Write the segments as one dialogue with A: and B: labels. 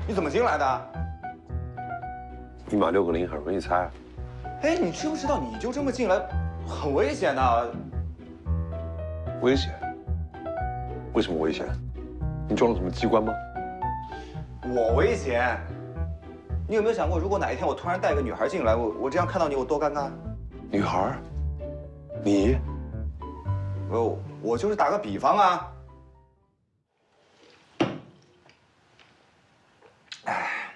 A: 你怎么进来的？
B: 一码6个0，很容易猜啊。
A: 哎，你知不知道你就这么进来，很危险的。
B: 危险？为什么危险？你装了什么机关吗？
A: 我危险？你有没有想过，如果哪一天我突然带个女孩进来，我这样看到你，我多尴尬？
B: 女孩？你？
A: 我就是打个比方啊。哎，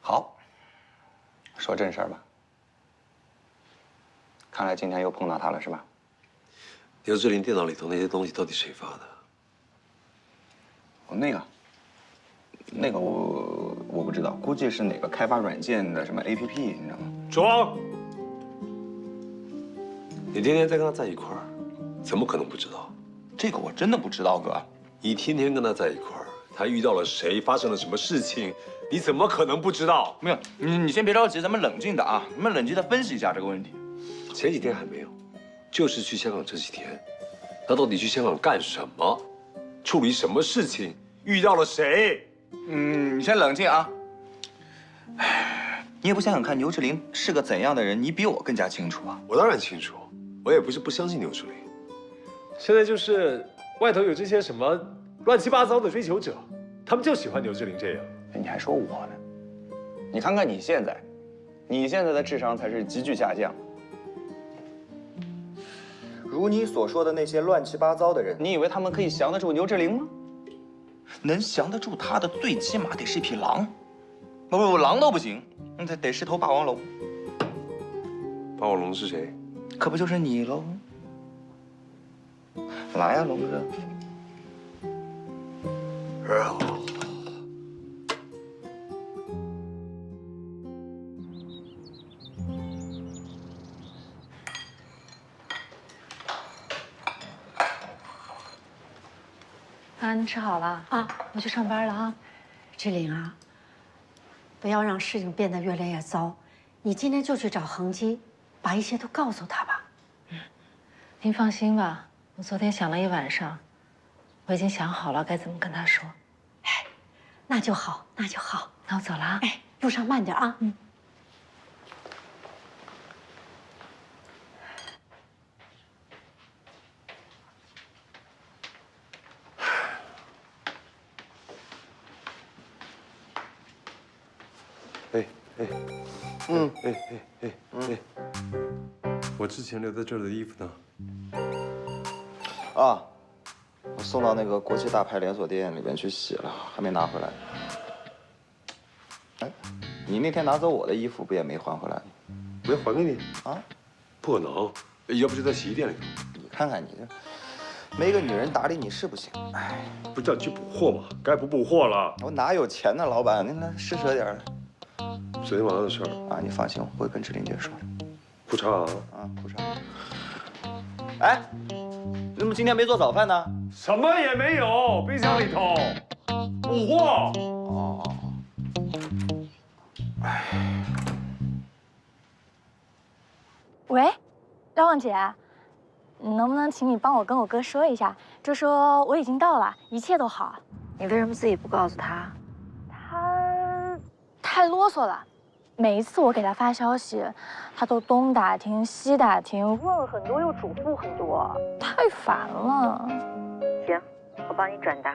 A: 好，说正事儿吧。看来今天又碰到他了，是吧？
B: 刘志林电脑里头那些东西到底谁发的？
A: 哦，那个我不知道，估计是哪个开发软件的什么 APP，你知道吗？
B: 装！你天天在跟他在一块儿，怎么可能不知道？
A: 这个我真的不知道，哥。
B: 你天天跟他在一块儿，他遇到了谁，发生了什么事情，你怎么可能不知道？
A: 没有，你先别着急，咱们冷静的啊，咱们冷静的分析一下这个问题。
B: 前几天还没有，就是去香港这几天，他到底去香港干什么？处理什么事情？遇到了谁？
A: 你先冷静啊。你也不想想看，牛志林是个怎样的人，你比我更加清楚啊。
B: 我当然清楚，我也不是不相信牛志林。
C: 现在就是外头有这些什么乱七八糟的追求者，他们就喜欢牛志玲这样。
A: 你还说我呢？你看看你现在的智商才是急剧下降。如你所说的那些乱七八糟的人，你以为他们可以降得住牛志玲吗？能降得住他的，最起码得是一匹狼。不，狼都不行，那得是头霸王龙。
B: 霸王龙是谁？
A: 可不就是你喽？来呀，龙哥。
D: 啊，你吃好了啊？我去上班了啊。
E: 志玲啊，不要让事情变得越来越糟。你今天就去找恒基，把一切都告诉他吧。
D: 您放心吧，我昨天想了一晚上，我已经想好了该怎么跟他说。
E: 哎，那就好，那就好。
D: 那我走了啊。
E: 哎，路上慢点啊。
C: 我之前留在这儿的衣服呢？
A: 啊，我送到那个国际大牌连锁店里边去洗了，还没拿回来。哎，你那天拿走我的衣服不也没还回来？
B: 没还给你
A: 啊？
B: 不可能，要不就在洗衣店里头。
A: 你看看你这，没个女人打理你是不行。哎，
C: 不叫你去补货吗？该补货了。
A: 我哪有钱呢，老板？您来施舍点儿。
B: 昨天晚上的事儿
A: 啊，你放心，我会跟志玲姐说的。
B: 不差啊。
A: 啊，不差。哎，你怎么今天没做早饭呢？
C: 什么也没有，冰箱里头补货。
A: 哦。哎。
F: 喂，廖望姐，能不能请你帮我跟我哥说一下，就说我已经到了，一切都好。
D: 你为什么自己不告诉他？
F: 他太啰嗦了，每一次我给他发消息，他都东打听西打听，问很多又嘱咐很多，太烦了。
D: 行，我帮你转达，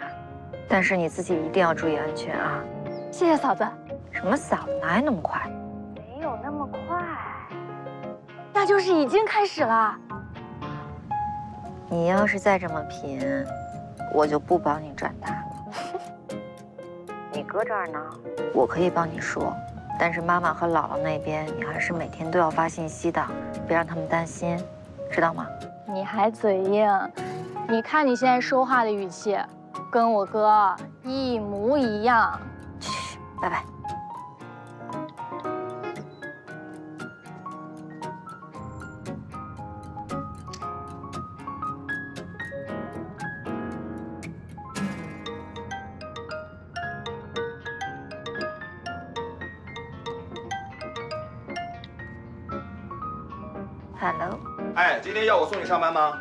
D: 但是你自己一定要注意安全啊！
F: 谢谢嫂子。
D: 什么嫂子，哪有那么快？
F: 没有那么快，那就是已经开始了。
D: 你要是再这么贫，我就不帮你转达了。你哥这儿呢，我可以帮你说，但是妈妈和姥姥那边，你还是每天都要发信息的，别让他们担心，知道吗？
F: 你还嘴硬，你看你现在说话的语气，跟我哥一模一样。
D: 嘘，拜拜。Hello，
A: 哎，今天要我送你上班吗？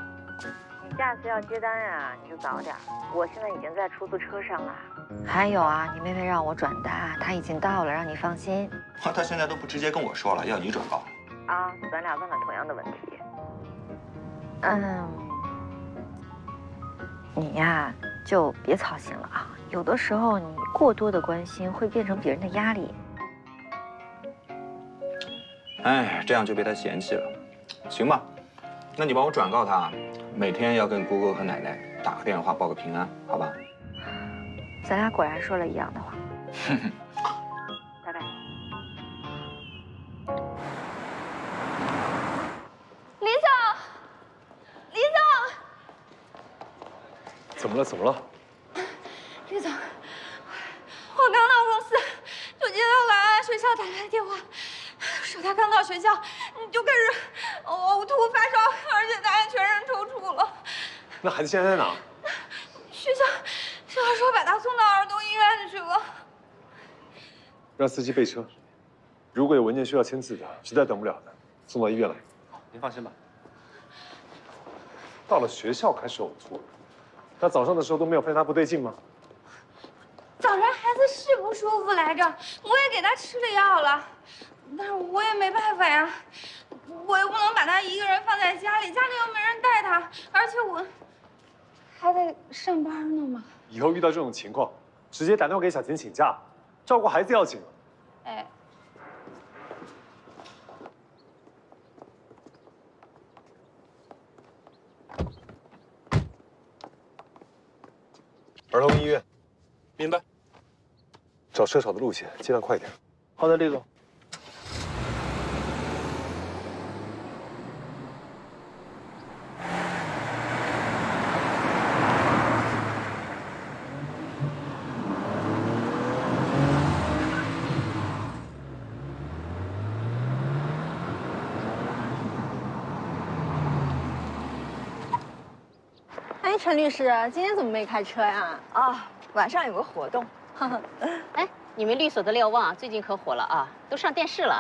D: 下次要接单啊，你就早点。我现在已经在出租车上了。还有啊，你妹妹让我转达，她已经到了，让你放心。
A: 她现在都不直接跟我说了，要你转告。
D: 啊，咱俩问了同样的问题。你呀就别操心了啊。有的时候你过多的关心会变成别人的压力。
A: 哎，这样就被他嫌弃了。行吧，那你帮我转告他，每天要跟姑姑和奶奶打个电话报个平安，好吧？
D: 咱俩果然说了一样的话。拜拜。
F: 李总，李总，
C: 怎么了？怎么了？
F: 李总，我刚到公司就接到了安安学校打来的电话，说他刚到学校就开始呕吐、发烧，而且他还全身抽搐了。
C: 那孩子现在在哪？
F: 学校说把他送到儿童医院去了。
C: 让司机备车，如果有文件需要签字的，实在等不了的，送到医院来。好，您放心吧。到了学校开始呕吐，那早上的时候都没有发现他不对劲吗？
F: 早上孩子是不舒服来着，我也给他吃了药了，但是我也没办法呀，我又不能把他一个人放在家里，家里又没人带他，而且我还得上班呢嘛。
C: 以后遇到这种情况，直接打电话给小琴请假，照顾孩子要紧。
F: 哎，
C: 儿童医院，
G: 明白。
C: 找车少的路线，尽量快一点。
G: 好的，李总。
E: 哎，陈律师，今天怎么没开车呀？
H: 啊，晚上有个活动。
I: 哎，你们律所的廖望最近可火了啊，都上电视了。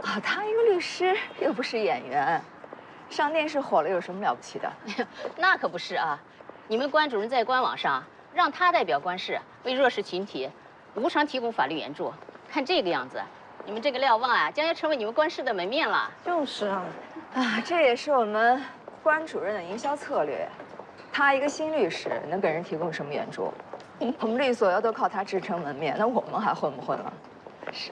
H: 啊，他一个律师，又不是演员，上电视火了有什么了不起的？
I: 那可不是啊，你们关主任在官网上让他代表官市为弱势群体无偿提供法律援助。看这个样子，你们这个廖望啊，将要成为你们官市的门面了。
E: 就是啊，
H: 啊，这也是我们关主任的营销策略。他一个新律师，能给人提供什么援助？我们律所要都靠他支撑门面，那我们还混不混了？
I: 是。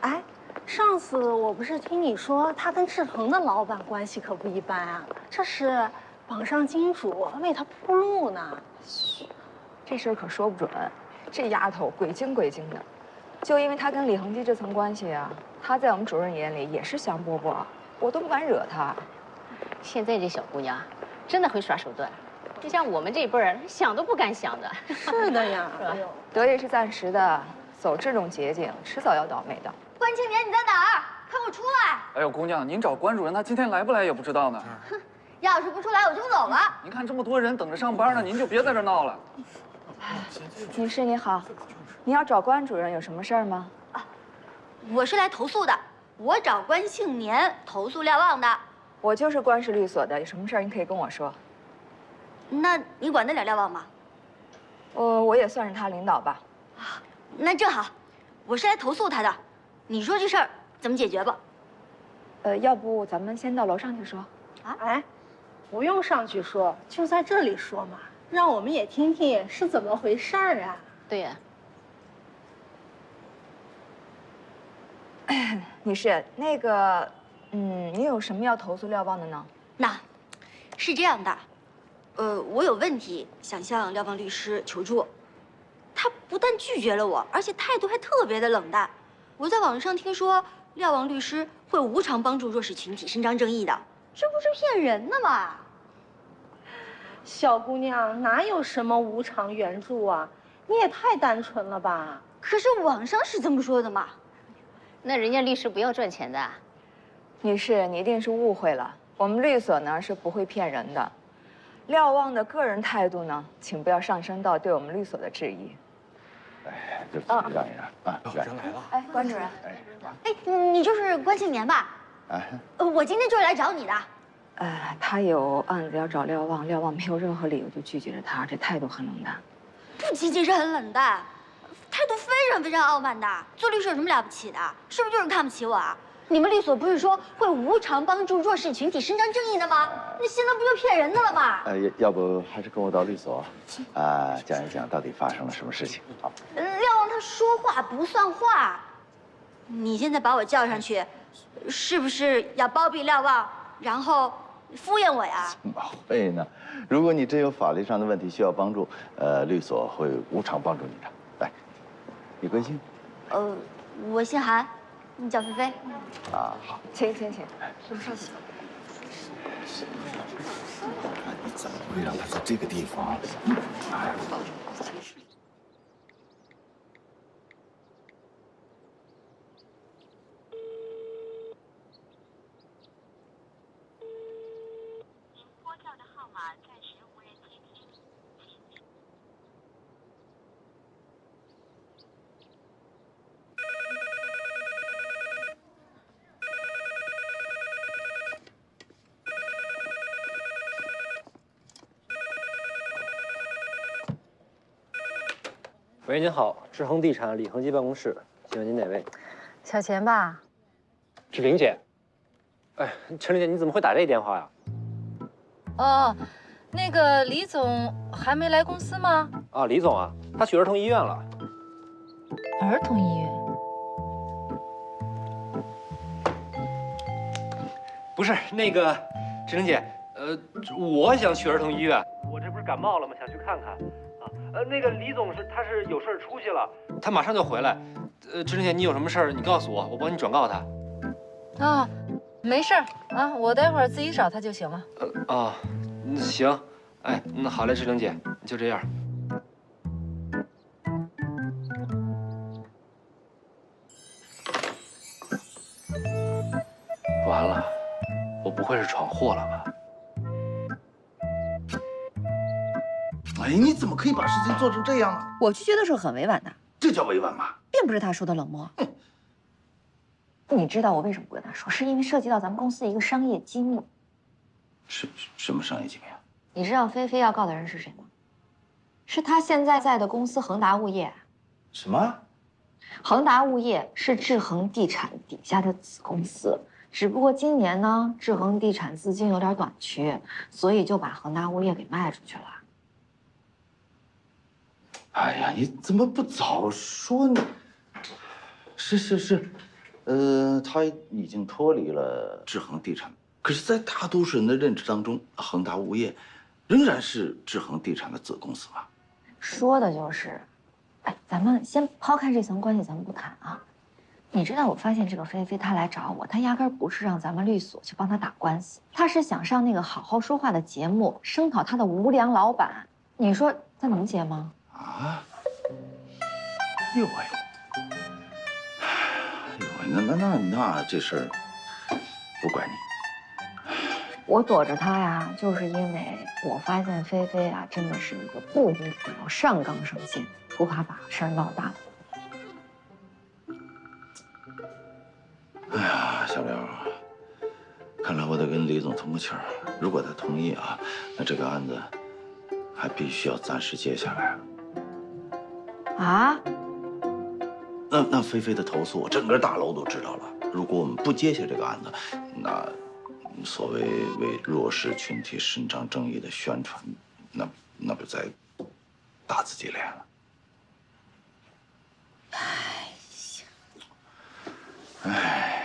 E: 哎，上次我不是听你说他跟志恒的老板关系可不一般啊？这是榜上金主为他铺路呢。
H: 嘘，这事儿可说不准。这丫头鬼精鬼精的，就因为她跟李恒基这层关系啊，她在我们主任眼里也是香饽饽，我都不敢惹她。
I: 现在这小姑娘真的会耍手段。就像我们这辈儿想都不敢想的。
E: 是的呀，
I: 是吧？
H: 得意是暂时的，走这种捷径，迟早要倒霉的。
F: 关青年，你在哪儿？看我出来！
J: 哎呦，姑娘，您找关主任，他今天来不来也不知道呢。
F: 哼，要是不出来，我就走了。
J: 您看这么多人等着上班呢，您就别在这闹了。
H: 女士你好，你要找关主任有什么事儿吗？
F: 我是来投诉的，我找关庆年投诉廖望的。
H: 我就是关市律所的，有什么事儿您可以跟我说。
F: 那你管得了廖望吗？
H: 我也算是他领导吧。
F: 啊，那正好，我是来投诉他的。你说这事儿怎么解决吧？
H: 要不咱们先到楼上去说。
E: 啊，哎，不用上去说，就在这里说嘛，让我们也听听是怎么回事儿啊。
I: 对呀。
H: 女士，那个，你有什么要投诉廖望的呢？
F: 那，是这样的。我有问题想向廖望律师求助，他不但拒绝了我，而且态度还特别的冷淡。我在网上听说廖望律师会无偿帮助弱势群体伸张正义的，这不是骗人的吗？
E: 小姑娘哪有什么无偿援助啊？你也太单纯了吧？
F: 可是网上是这么说的嘛。
I: 那人家律师不要赚钱的。
H: 女士，你一定是误会了，我们律所呢是不会骗人的。廖望的个人态度呢，请不要上升到对我们律所的质疑。
A: 哎，对不起，让一让啊，
G: 人来了。
H: 哎，关主任，
F: 哎，你就是关庆年吧？
A: 哎，
F: 我今天就是来找你的。
H: 他有案子要找廖望，廖望没有任何理由就拒绝了他，这态度很冷淡。
F: 不仅仅是很冷淡，态度非常非常傲慢的。做律师有什么了不起的？是不是就是看不起我啊？你们律所不是说会无偿帮助弱势群体伸张正义的吗？那现在不就骗人的了吗？
G: 要不还是跟我到律所，讲一讲到底发生了什么事情啊？
F: 廖望他说话不算话，你现在把我叫上去，是不是要包庇廖望，然后敷衍我呀？
G: 怎么会呢？如果你真有法律上的问题需要帮助，律所会无偿帮助你的。来，你贵姓？
F: 我姓韩，你叫菲菲。
G: 啊，好，
H: 请。
G: 你怎么会让他在这个地方？
K: 喂，您好，志恒地产李恒基办公室，请问您哪位？
D: 小钱吧。
K: 志玲姐。哎，陈玲姐，你怎么会打这电话呀？
L: 哦，那个李总还没来公司吗？
K: 啊，李总啊，他去儿童医院了。
L: 儿童医院？
K: 不是那个，志玲姐，我想去儿童医院。我这不是感冒了吗？想去看看。那个李总他是有事出去了，他马上就回来。志玲姐，你有什么事儿你告诉我，我帮你转告他。
L: 啊，没事儿啊，我待会儿自己找他就行了。
K: 那行，哎，那好嘞，志玲姐，就这样。完了，我不会是闯祸了吧？
G: 哎，你怎么可以把事情做成这样呢？
D: 我就觉得是很委婉的，
G: 这叫委婉吗？
D: 并不是他说的冷漠。你知道我为什么不跟他说？是因为涉及到咱们公司一个商业机密。
G: 什么商业机密啊？
D: 你知道菲菲要告的人是谁吗？是他现在在的公司恒达物业。
G: 什么？
D: 恒达物业是志恒地产底下的子公司，只不过今年呢，志恒地产资金有点短缺，所以就把恒达物业给卖出去了。
G: 哎呀，你怎么不早说呢？是，他已经脱离了志恒地产，可是，在大多数人的认知当中，恒达物业仍然是志恒地产的子公司吧？
D: 说的就是，哎，咱们先抛开这层关系，咱们不谈啊。你知道，我发现这个菲菲她来找我，她压根儿不是让咱们律所去帮她打官司，她是想上那个好好说话的节目，声讨她的无良老板。你说她能接吗？
G: 啊！哎呦喂！那这事儿不怪你。
D: 我躲着她呀，就是因为我发现菲菲啊，真的是一个不依不饶、上纲上线，不怕把事儿闹大的。
G: 哎呀，小刘，看来我得跟李总通个气儿。如果他同意啊，那这个案子还必须要暂时接下来。
D: 啊？
G: 那菲菲的投诉，整个大楼都知道了。如果我们不接下这个案子，那所谓为弱势群体伸张正义的宣传，那不在打自己脸了。哎。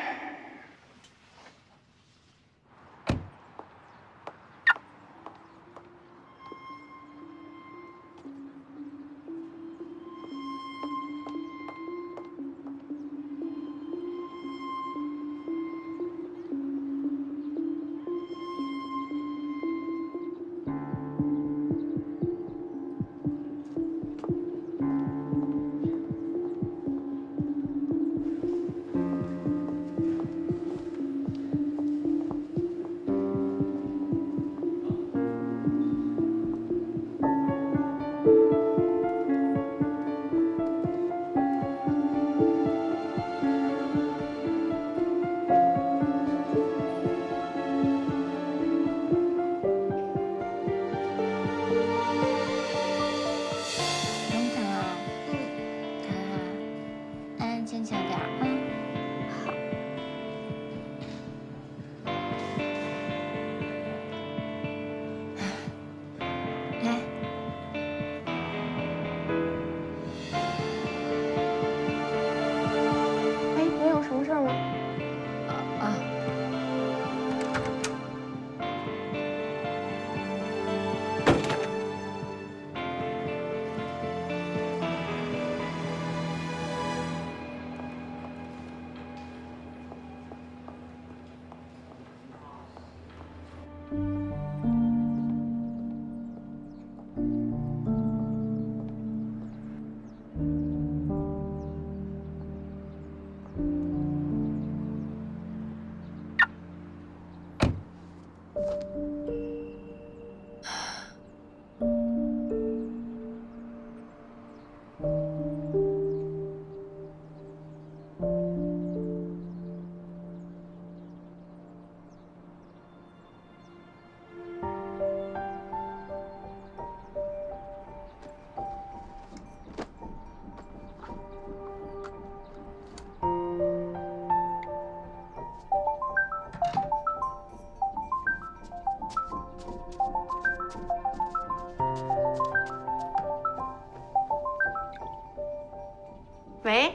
M: 喂，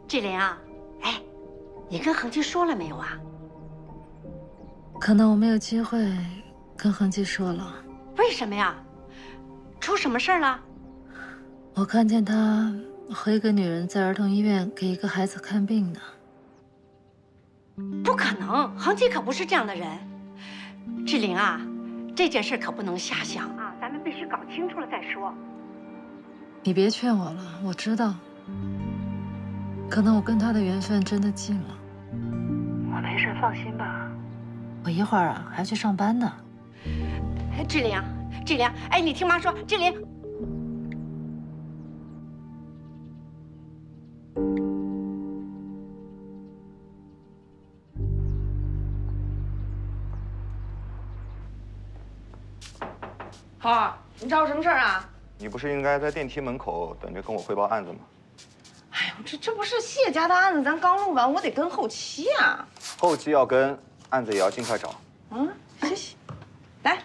M: 志玲啊，哎，你跟恒基说了没有啊？
L: 可能我没有机会跟恒基说了。
M: 为什么呀？出什么事儿了？
L: 我看见他和一个女人在儿童医院给一个孩子看病呢。
M: 不可能，恒基可不是这样的人。志玲啊，这件事可不能瞎想啊，咱们必须搞清楚了再说。
L: 你别劝我了，我知道。可能我跟他的缘分真的尽了。
M: 我没事，放心吧。
L: 我一会儿啊还要去上班呢。
M: 志玲，志玲，哎，你听妈说，志玲。
H: 好，你找我什么事儿啊？
A: 你不是应该在电梯门口等着跟我汇报案子吗？
H: 哎呦，这不是谢家的案子，咱刚录完，我得跟后期啊。
A: 后期要跟，案子也要尽快找。
H: 嗯，谢谢。来，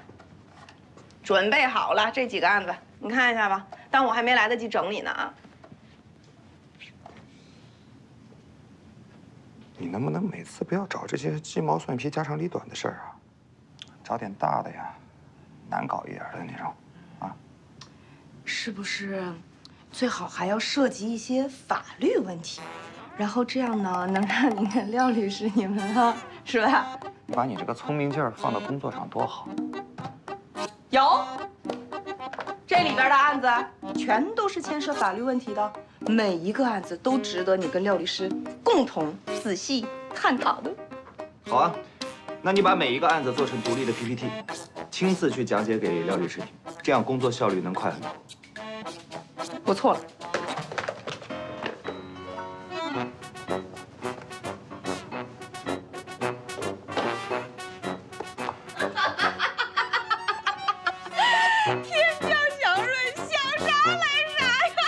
H: 准备好了这几个案子，你看一下吧。但我还没来得及整理呢啊。
A: 你能不能每次不要找这些鸡毛蒜皮、家长里短的事儿啊？找点大的呀，难搞一点的那种，啊？
H: 是不是？最好还要涉及一些法律问题，然后这样呢，能让您跟廖律师你们啊，是吧？
A: 你把你这个聪明劲儿放到工作上多好。
H: 有，这里边的案子全都是牵涉法律问题的，每一个案子都值得你跟廖律师共同仔细探讨的。
A: 好啊，那你把每一个案子做成独立的 PPT， 亲自去讲解给廖律师听，这样工作效率能快很多。
H: 不错了。
N: 天降祥瑞，想啥来啥呀！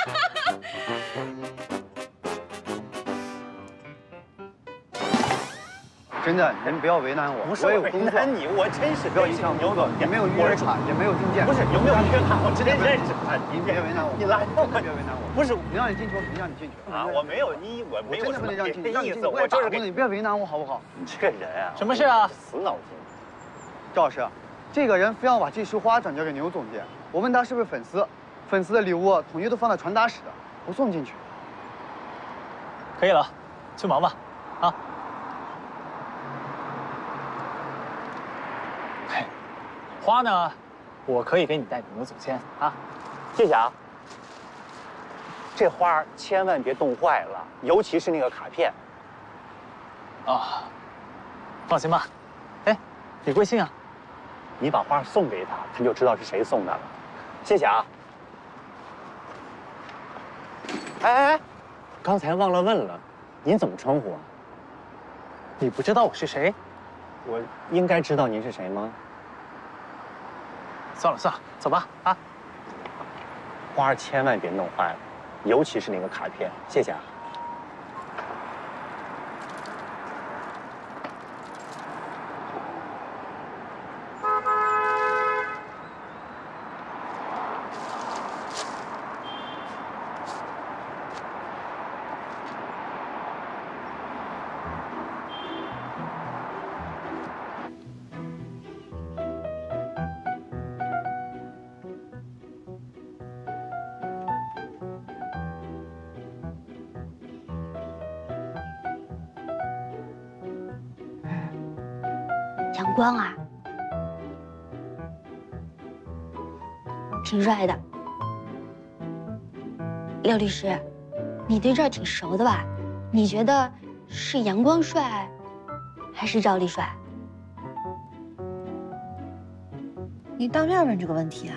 J: 真的，您不要为难我，
O: 不是我为难你，我真是
J: 不要影响工作，也没有预约卡，也没有订件。
O: 不是有没有预约卡，我真的认识他。
J: 您别为难我，
O: 你来，
J: 别为难我。
O: 不是，
J: 你让你进去，我肯定让你进去
O: 啊！我没有我没有
J: 真的不能让你进去，
O: 这意思，我就是给
J: 你，别为难我好不好？
O: 你这个人啊，
K: 什么事啊？
O: 死脑筋。
J: 赵老师，这个人非要把这束花转交给牛总监，我问他是不是粉丝，粉丝的礼物统一都放在传达室的，不送进去。
K: 可以了，去忙吧，啊。嘿，花呢，我可以给你带给牛总监啊。
O: 谢谢啊。这花千万别冻坏了，尤其是那个卡片。
K: 啊，放心吧。哎，你贵姓啊？
O: 你把花送给他，他就知道是谁送的了。谢谢啊。哎，刚才忘了问了，您怎么称呼啊？
K: 你不知道我是谁？
O: 我应该知道您是谁吗？
K: 算了算了，走吧啊。
O: 花千万别弄坏了，尤其是那个卡片。谢谢啊。
F: 阳光啊，挺帅的。廖律师，你对这儿挺熟的吧？你觉得是阳光帅，还是赵丽帅？
D: 你当面问这个问题啊？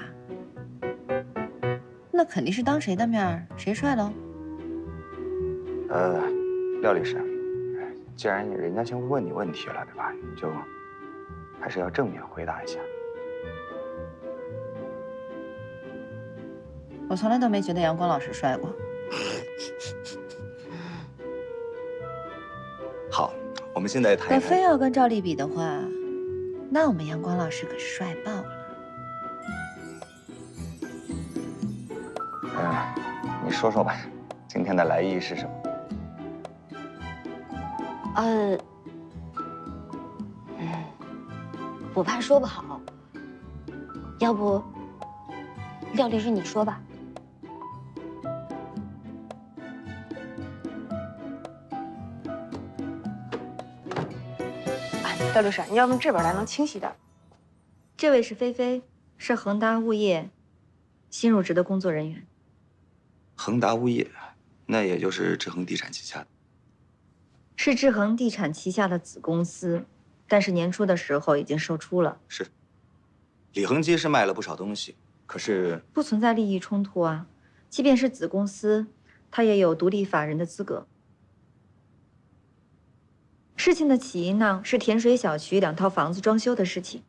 D: 那肯定是当谁的面谁帅喽。
A: 廖律师，既然人家就问你问题了，对吧？你就还是要正面回答一下。
D: 我从来都没觉得阳光老师帅过。
A: 好，我们现在谈一谈。
D: 可非要跟赵丽比的话，那我们阳光老师可是帅爆了。
A: 你说说吧，今天的来意是什么？
F: 我怕说不好，要不廖律师你说吧。
H: 廖律师，你要用这本来能清晰点。
D: 这位是菲菲，是恒达物业新入职的工作人员。
A: 恒达物业，那也就是志恒地产旗下的。
D: 是志恒地产旗下的子公司，但是年初的时候已经售出了。
A: 是。李恒基是卖了不少东西，可是
D: 不存在利益冲突啊。即便是子公司，它也有独立法人的资格。事情的起因呢，是甜水小区2套房子装修的事情。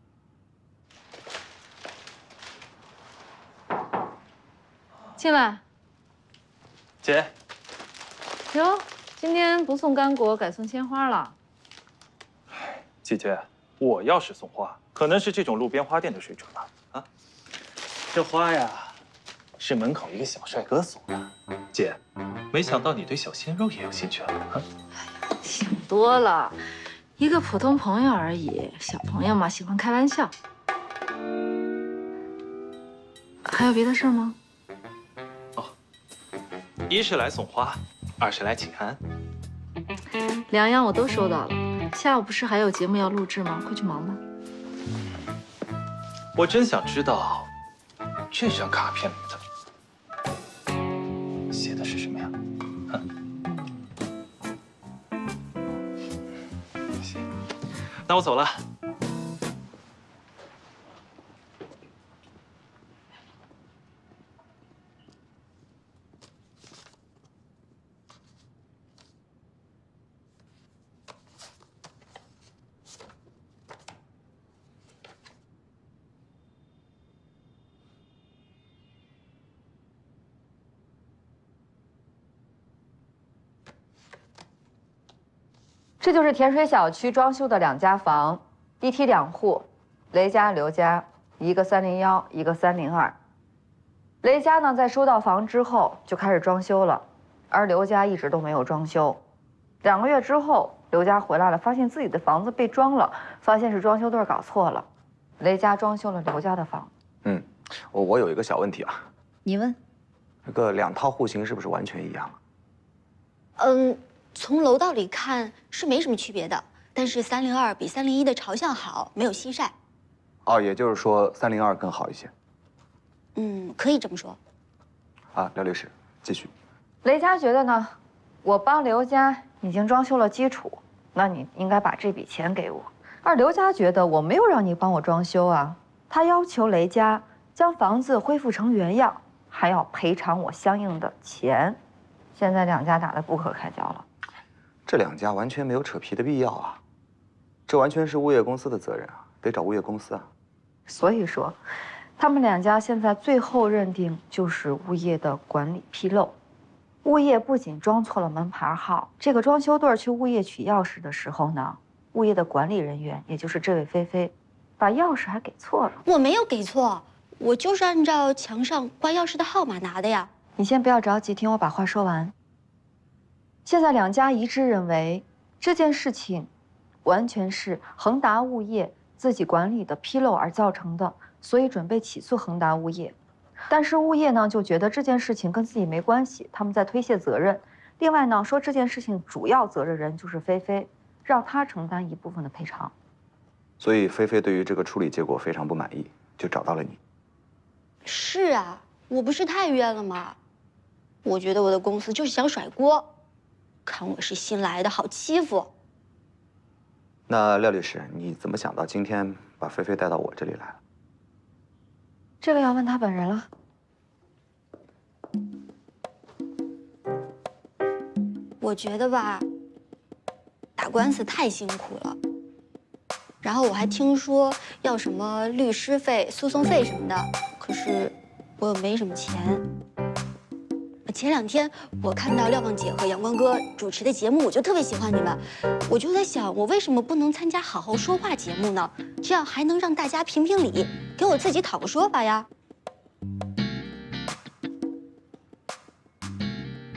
L: 进来。
P: 姐。
L: 哟，今天不送干果，改送鲜花了。
P: 姐姐，我要是送花，可能是这种路边花店的水准了啊。这花呀，是门口一个小帅哥送的。姐，没想到你对小鲜肉也有兴趣啊。
L: 想多了，一个普通朋友而已，小朋友嘛，喜欢开玩笑。还有别的事吗？
P: 一是来送花，二是来请安。
L: 2样我都收到了。下午不是还有节目要录制吗？快去忙吧。
P: 我真想知道，这张卡片里的写的是什么呀？行，那我走了。
Q: 这就是甜水小区装修的2家房，一梯2户，雷家、刘家，一个301，一个302。雷家呢，在收到房之后就开始装修了，而刘家一直都没有装修。2个月之后，刘家回来了，发现自己的房子被装了，发现是装修队搞错了，雷家装修了刘家的房。
A: 我有一个小问题啊。
D: 你问。
A: 这个2套户型是不是完全一样啊？
F: 从楼道里看是没什么区别的，但是302比301的朝向好，没有西晒。
A: 哦，也就是说302更好一些。
F: 可以这么说。
A: 啊，廖律师，继续。
Q: 雷家觉得呢，我帮刘家已经装修了基础，那你应该把这笔钱给我。而刘家觉得我没有让你帮我装修啊，他要求雷家将房子恢复成原样，还要赔偿我相应的钱。现在2家打得不可开交了。
A: 这2家完全没有扯皮的必要啊，这完全是物业公司的责任啊，得找物业公司啊。
Q: 所以说，他们2家现在最后认定就是物业的管理纰漏。物业不仅装错了门牌号，这个装修队去物业取钥匙的时候呢，物业的管理人员，也就是这位菲菲，把钥匙还给错了。
F: 我没有给错，我就是按照墙上挂钥匙的号码拿的呀。
Q: 你先不要着急，听我把话说完。现在2家一致认为这件事情完全是恒达物业自己管理的纰漏而造成的，所以准备起诉恒达物业。但是物业呢就觉得这件事情跟自己没关系，他们在推卸责任。另外呢说这件事情主要责任人就是菲菲，让她承担一部分的赔偿。
A: 所以菲菲对于这个处理结果非常不满意，就找到了你。
F: 是啊，我不是太冤了吗？我觉得我的公司就是想甩锅。看我是新来的，好欺负。
A: 那廖律师，你怎么想到今天把菲菲带到我这里来了？
Q: 这个要问他本人了。
F: 我觉得吧，打官司太辛苦了。然后我还听说要什么律师费、诉讼费什么的，可是我又没什么钱。前2天我看到廖望姐和阳光哥主持的节目，我就特别喜欢你们。我就在想，我为什么不能参加好好说话节目呢？这样还能让大家评评理，给我自己讨个说法呀。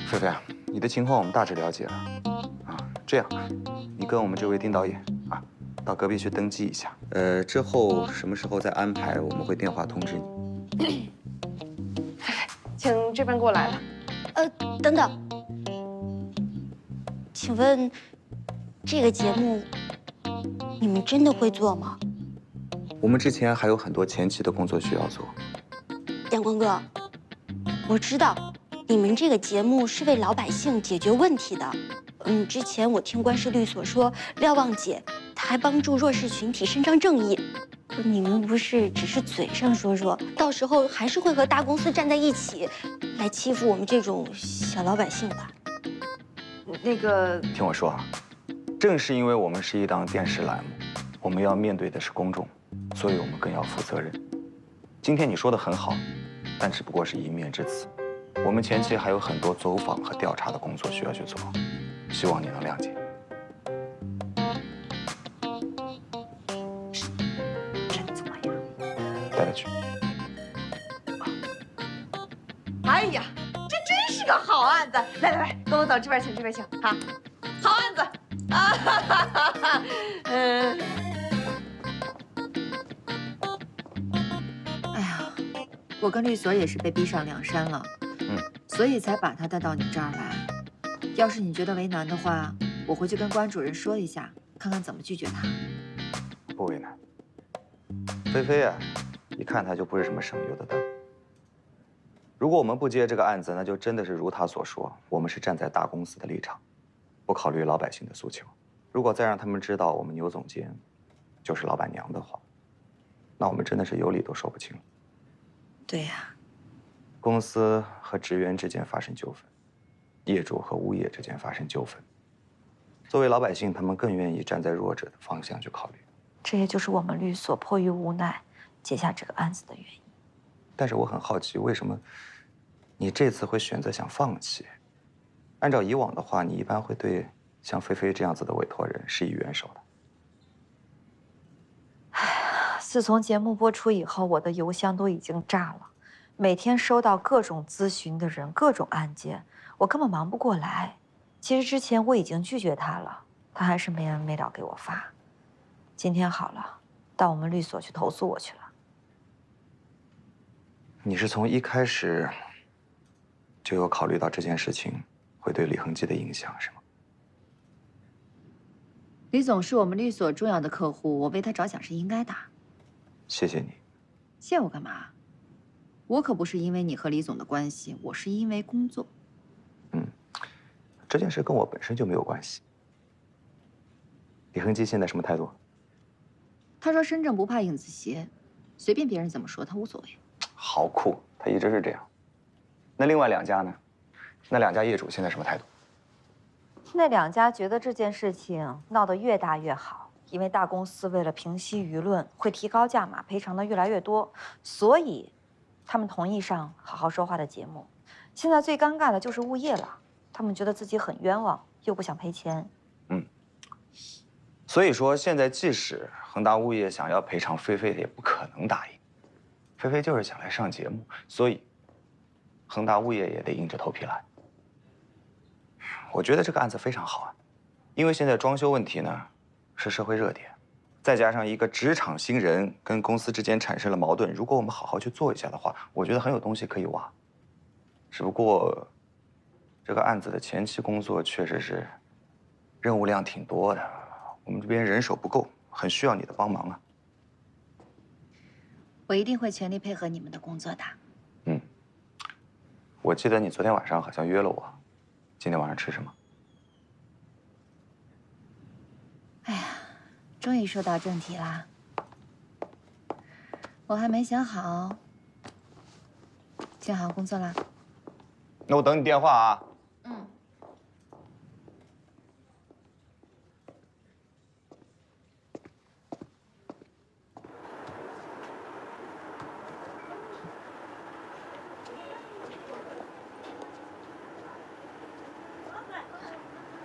A: 菲菲，你的情况我们大致了解了。啊，这样，你跟我们这位丁导演啊，到隔壁去登记一下。之后什么时候再安排，我们会电话通知你。
Q: 请这边过来了。
F: 等等，请问这个节目你们真的会做吗？
A: 我们之前还有很多前期的工作需要做。
F: 阳光哥，我知道你们这个节目是为老百姓解决问题的。之前我听关氏律所说，廖望姐她还帮助弱势群体伸张正义。你们不是只是嘴上说说，到时候还是会和大公司站在一起，来欺负我们这种小老百姓吧？
Q: 那个，
A: 听我说啊，正是因为我们是一档电视栏目，我们要面对的是公众，所以我们更要负责任。今天你说的很好，但只不过是一面之词。我们前期还有很多走访和调查的工作需要去做，希望你能谅解。带他去。
H: 哎呀，这真是个好案子！来来来，跟我走，这边请，这边请。好，好案子啊！哈哈哈哈
L: 哎呀，我跟律所也是被逼上梁山了，所以才把他带到你这儿来。要是你觉得为难的话，我回去跟关主任说一下，看看怎么拒绝他。
A: 不为难。菲菲啊，一看他就不是什么省油的灯。如果我们不接这个案子，那就真的是如他所说，我们是站在大公司的立场，不考虑老百姓的诉求。如果再让他们知道我们牛总监就是老板娘的话，那我们真的是有理都说不清了。
L: 对呀，
A: 公司和职员之间发生纠纷，业主和物业之间发生纠纷，作为老百姓，他们更愿意站在弱者的方向去考虑。
D: 这也就是我们律所迫于无奈接下这个案子的原因。
A: 但是我很好奇，为什么你这次会选择想放弃？按照以往的话，你一般会对像菲菲这样子的委托人施以援手的。
D: 自从节目播出以后，我的邮箱都已经炸了，每天收到各种咨询的人，各种案件，我根本忙不过来。其实之前我已经拒绝他了，他还是没完没了给我发。今天好了，到我们律所去投诉我去了。
A: 你是从一开始就有考虑到这件事情会对李恒基的影响，是吗？
L: 李总是我们律所重要的客户，我为他着想是应该的。
A: 谢谢你。
L: 谢我干嘛？我可不是因为你和李总的关系，我是因为工作。
A: 这件事跟我本身就没有关系。李恒基现在什么态度？
L: 他说身正不怕影子斜，随便别人怎么说他无所谓。
A: 好酷，他一直是这样。那另外两家呢？那两家业主现在什么态度？
D: 那两家觉得这件事情闹得越大越好，因为大公司为了平息舆论，会提高价码，赔偿的越来越多，所以他们同意上好好说话的节目。现在最尴尬的就是物业了，他们觉得自己很冤枉，又不想赔钱。
A: 所以说，现在即使恒大物业想要赔偿菲菲，也不可能答应。菲菲就是想来上节目，所以恒大物业也得硬着头皮来。我觉得这个案子非常好啊，因为现在装修问题呢是社会热点，再加上一个职场新人跟公司之间产生了矛盾，如果我们好好去做一下的话，我觉得很有东西可以挖。只不过这个案子的前期工作确实是任务量挺多的，我们这边人手不够，很需要你的帮忙啊。
L: 我一定会全力配合你们的工作的。
A: 我记得你昨天晚上好像约了我，今天晚上吃什么？
L: 哎呀，终于说到正题啦。我还没想好，先好好工作啦。
A: 那我等你电话啊。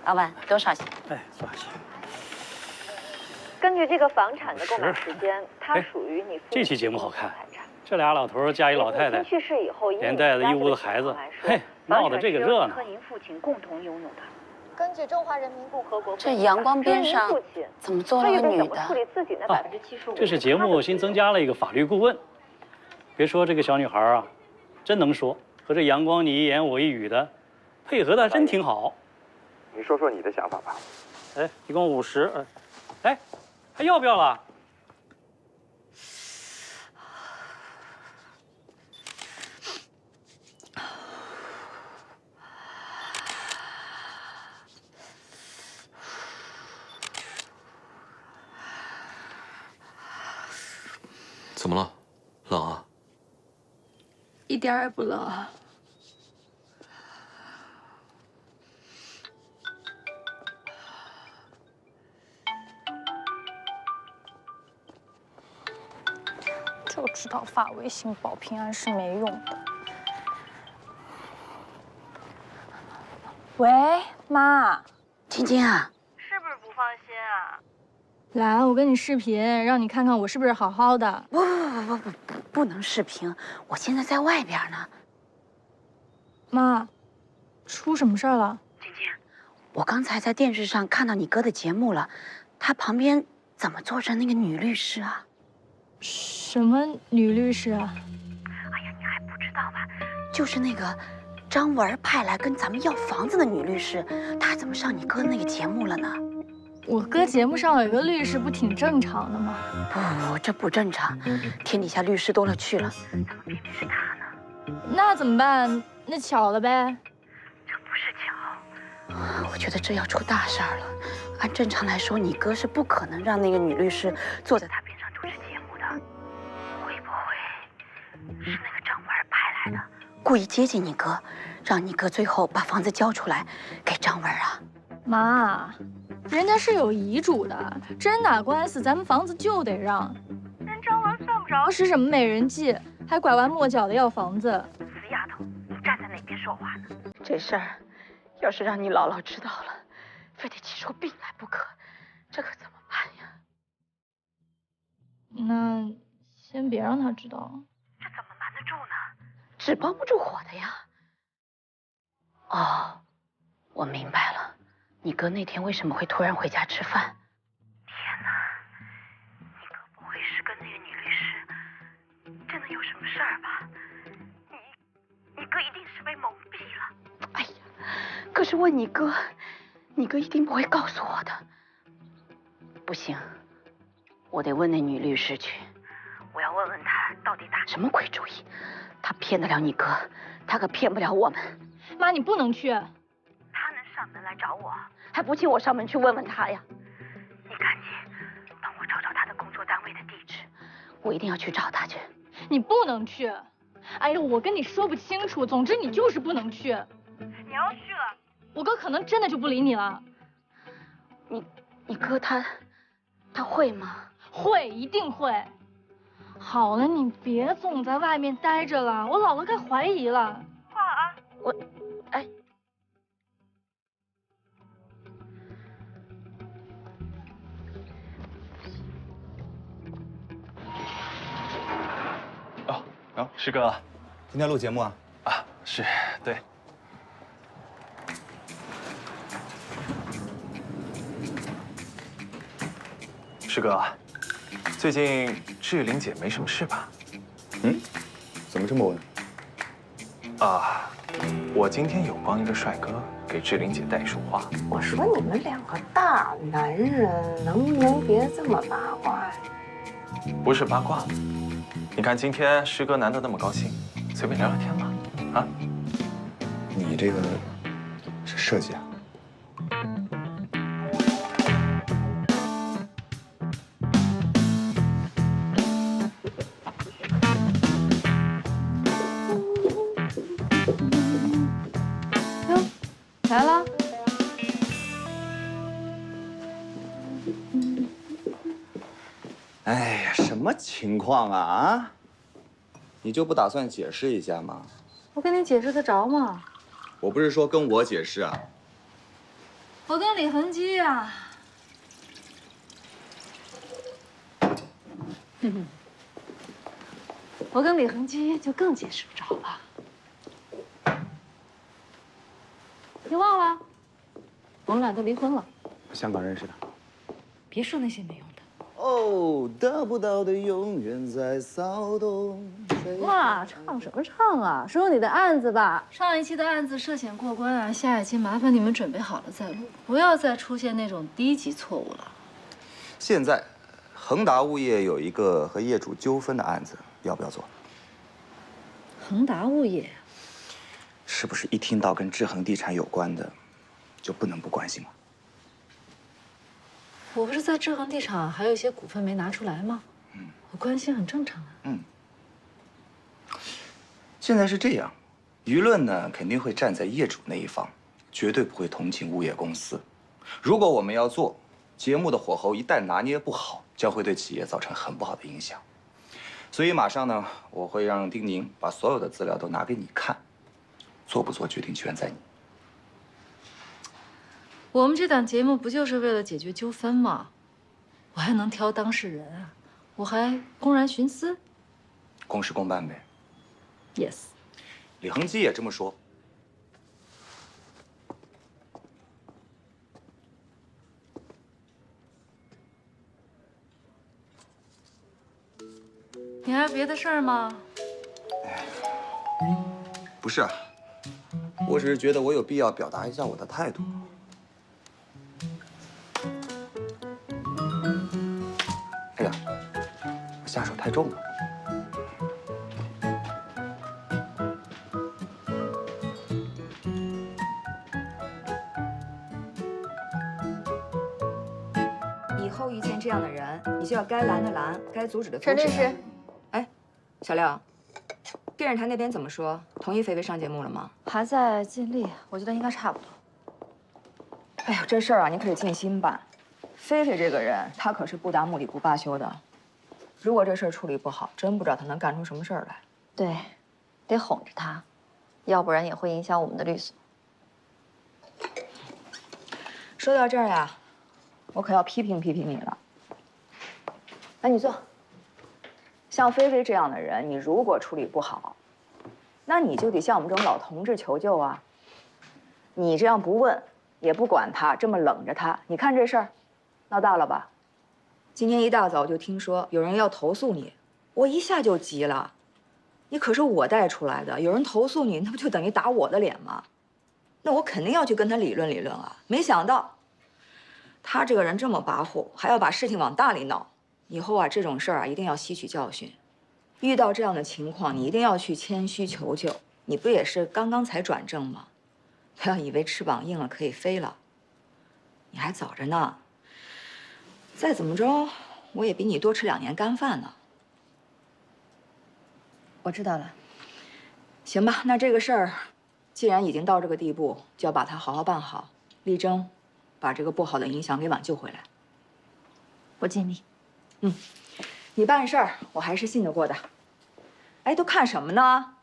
D: 老板，多少钱？
K: 哎，多少钱？
D: 根据这个房产的购买时间，它属于你。
K: 这期节目好看，这俩老头加一老太太，
D: 去世以后，
K: 连带着一屋子孩子，
R: 嘿，闹得这个热闹。
S: 和您父亲共同拥有的。
Q: 根据中华人民共和国，
S: 这阳光边上怎么坐了个女的？
R: 这是节目新增加了一个法律顾问。别说这个小女孩啊，真能说，和这阳光你一言我一语的，配合的真挺好。
T: 你说说你的想法吧。
R: 哎，一共50，哎，还要不要了？
B: 怎么了？冷啊？
Q: 一点也不冷。
E: 就知道发微信保平安是没用的。喂，妈，
S: 晶晶啊，
E: 是不是不放心啊？来，我跟你视频，让你看看我是不是好好的。
S: 不能视频，我现在在外边呢。
E: 妈，出什么事儿了？
S: 晶晶，我刚才在电视上看到你哥的节目了，他旁边怎么坐着那个女律师啊？
E: 什么女律师啊？
S: 哎呀，你还不知道吧？就是那个张文派来跟咱们要房子的女律师，她怎么上你哥那个节目了呢？
E: 我哥节目上有一个律师，不挺正常的吗？
S: 不，这不正常，天底下律师多了去了，怎么偏偏是他呢？
E: 那怎么办？那巧了呗。
S: 这不是巧，我觉得这要出大事儿了。按正常来说，你哥是不可能让那个女律师坐在他边上主持节目的。会不会是那个张文派来的，故意接近你哥，让你哥最后把房子交出来给张文啊？
E: 妈，人家是有遗嘱的，真打官司，咱们房子就得让。人张文算不着是什么美人计，还拐弯抹角的要房子。
S: 死丫头，你站在哪边说话呢？这事儿要是让你姥姥知道了，非得气出病来不可，这可怎么办呀？
E: 那先别让他知道。
S: 这怎么瞒得住呢？纸包不住火的呀。哦，我明白了。你哥那天为什么会突然回家吃饭？天哪，你哥不会是跟那个女律师真的有什么事儿吧？你哥一定是被蒙蔽了。哎呀，可是问你哥，你哥一定不会告诉我的。不行，我得问那女律师去，我要问问她到底打什么鬼主意。她骗得了你哥，她可骗不了我们。
E: 妈，你不能去。
S: 他能上门来找我，还不请我上门去问问他呀？你赶紧帮我找找他的工作单位的地址，我一定要去找他去。
E: 你不能去。哎呦，我跟你说不清楚，总之你就是不能去。你要去了，我哥可能真的就不理你了。
S: 你哥他会吗？
E: 会，一定会。好了，你别总在外面待着了，我姥姥该怀疑了。挂了啊。
A: 哦，师哥，今天录节目啊？
P: 啊，是，对。师哥，最近志玲姐没什么事吧？
A: 嗯，怎么这么问？
P: 啊，我今天有帮一个帅哥给志玲姐带束花。
U: 我说你们两个大男人，能不能别这么八卦呀？
P: 不是八卦，你看今天师哥难得那么高兴，随便聊聊天嘛。啊？
A: 你这个是设计啊？
Q: 来了。
A: 哎呀，什么情况啊？啊？你就不打算解释一下吗？
Q: 我跟你解释得着吗？
A: 我不是说跟我解释啊。
Q: 我跟李恒基呀。我跟李恒基就更解释不着了。们俩都离婚了。
A: 香港认识的。
Q: 别说那些没用的。
G: 哦，得不到的永远在骚动。
E: 哇，唱什么唱啊？说说你的案子吧。上一期的案子涉险过关啊，下一期麻烦你们准备好了再录，不要再出现那种低级错误了。
A: 现在，恒达物业有一个和业主纠纷的案子，要不要做？
E: 恒达物业，
A: 是不是一听到跟志恒地产有关的，就不能不关心了？
E: 我不是在志恒地产还有一些股份没拿出来吗？我关心很正常啊。
A: 现在是这样，舆论呢肯定会站在业主那一方，绝对不会同情物业公司。如果我们要做节目的火候，一旦拿捏不好，将会对企业造成很不好的影响。所以马上呢，我会让丁宁把所有的资料都拿给你看，做不做决定权在你。
E: 我们这档节目不就是为了解决纠纷吗？我还能挑当事人啊？我还公然徇私？
A: 公事公办呗。
E: Yes。
A: 李恒基也这么说。
E: 你还有别的事儿吗？
A: 不是啊，我只是觉得我有必要表达一下我的态度。哎呀，我下手太重了。
L: 以后遇见这样的人，你就要该拦的拦，该阻止的阻止。
Q: 陈律师，
L: 哎，小廖，电视台那边怎么说？同意菲菲上节目了吗？
Q: 还在尽力，我觉得应该差不多。
L: 哎呀，这事儿啊，你可得尽心办。菲菲这个人，她可是不达目的不罢休的。如果这事儿处理不好，真不知道她能干出什么事儿来。
Q: 对，得哄着他，要不然也会影响我们的律所。
L: 说到这儿呀，我可要批评批评你了。来，你坐。像菲菲这样的人，你如果处理不好，那你就得向我们这种老同志求救啊。你这样不问也不管他，这么冷着他，你看这事儿闹大了吧？今天一大早就听说有人要投诉你，我一下就急了。你可是我带出来的，有人投诉你，那不就等于打我的脸吗？那我肯定要去跟他理论理论啊。没想到他这个人这么跋扈，还要把事情往大里闹。以后啊，这种事儿啊，一定要吸取教训。遇到这样的情况，你一定要去谦虚求救。你不也是刚刚才转正吗？不要以为翅膀硬了可以飞了，你还早着呢。再怎么着，我也比你多吃2年干饭呢。
Q: 我知道了。
L: 行吧，那这个事儿，既然已经到这个地步，就要把它好好办好，力争把这个不好的影响给挽救回来。
Q: 我尽力。
L: 你办事儿我还是信得过的。哎，都看什么呢？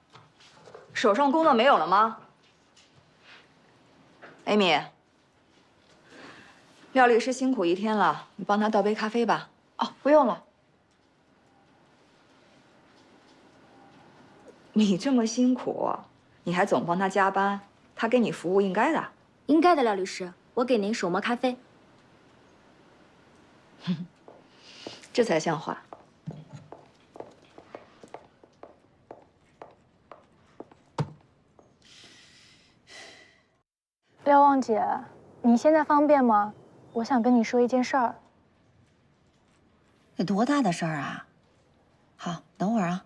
L: 手上工作没有了吗？艾米，廖律师辛苦一天了，你帮他倒杯咖啡吧。
Q: 哦，不用了。
L: 你这么辛苦，你还总帮他加班，他给你服务应该的。
F: 应该的，廖律师，我给您手磨咖啡。
L: 这才像话。
E: 廖望姐，你现在方便吗？我想跟你说一件事儿。
Q: 有多大的事儿啊？好，等会儿啊。